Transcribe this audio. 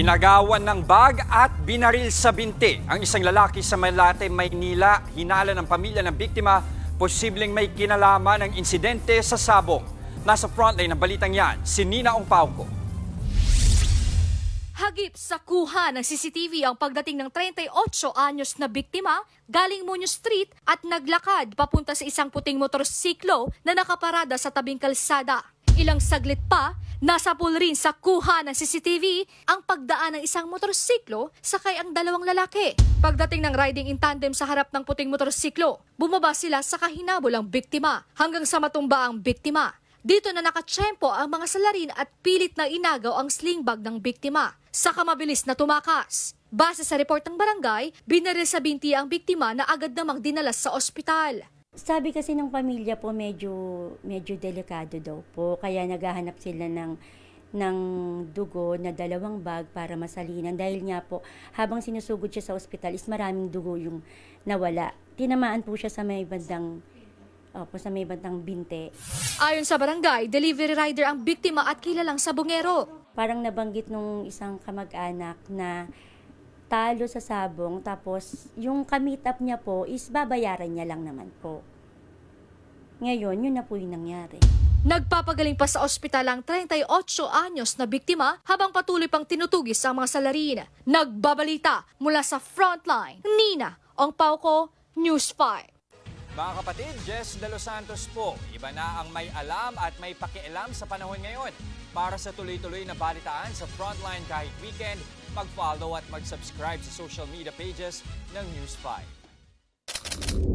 Sinagawan ng bag at binaril sa binti ang isang lalaki sa Malate, Maynila. Hinala ng pamilya ng biktima, posibleng may kinalaman ng insidente sa sabong. Nasa frontline ng balitang yan, si Nina Ongpauco. Hagip sa kuha ng CCTV ang pagdating ng 38 anyos na biktima galing Muñoz Street at naglakad papunta sa isang puting motorsiklo na nakaparada sa tabing kalsada. Ilang saglit pa, nasa pool rin sa kuha ng CCTV ang pagdaan ng isang motorsiklo sakay ang dalawang lalaki. Pagdating ng riding in tandem sa harap ng puting motorsiklo, bumaba sila sa kahinabolang biktima hanggang sa matumba ang biktima. Dito na nakatsyempo ang mga salarin at pilit na inagaw ang sling bag ng biktima. Saka mabilis na tumakas. Base sa report ng barangay, binaril sa binti ang biktima na agad namang dinala sa ospital. Sabi kasi ng pamilya po medyo delikado daw po, kaya naghahanap sila ng dugo na 2 bag para masalinan. Dahil nga po, habang sinusugod siya sa ospital is maraming dugo yung nawala. Tinamaan po siya sa may bandang binte. Ayon sa barangay, delivery rider ang biktima at kilalang sabongero. Parang nabanggit nung isang kamag-anak na talo sa sabong, tapos yung ka-meet up niya po is babayaran niya lang naman po. Ngayon, yun na po yung nangyari. Nagpapagaling pa sa ospital ang 38 anyos na biktima habang patuloy pang tinutugis ang mga salarin. Nagbabalita mula sa frontline, Nina Ongpauco, News 5. Mga kapatid, Jess De Los Santos po. Iba na ang may alam at may pakialam sa panahon ngayon. Para sa tuloy-tuloy na balitaan sa Frontline kahit weekend, mag-follow at mag-subscribe sa social media pages ng News 5.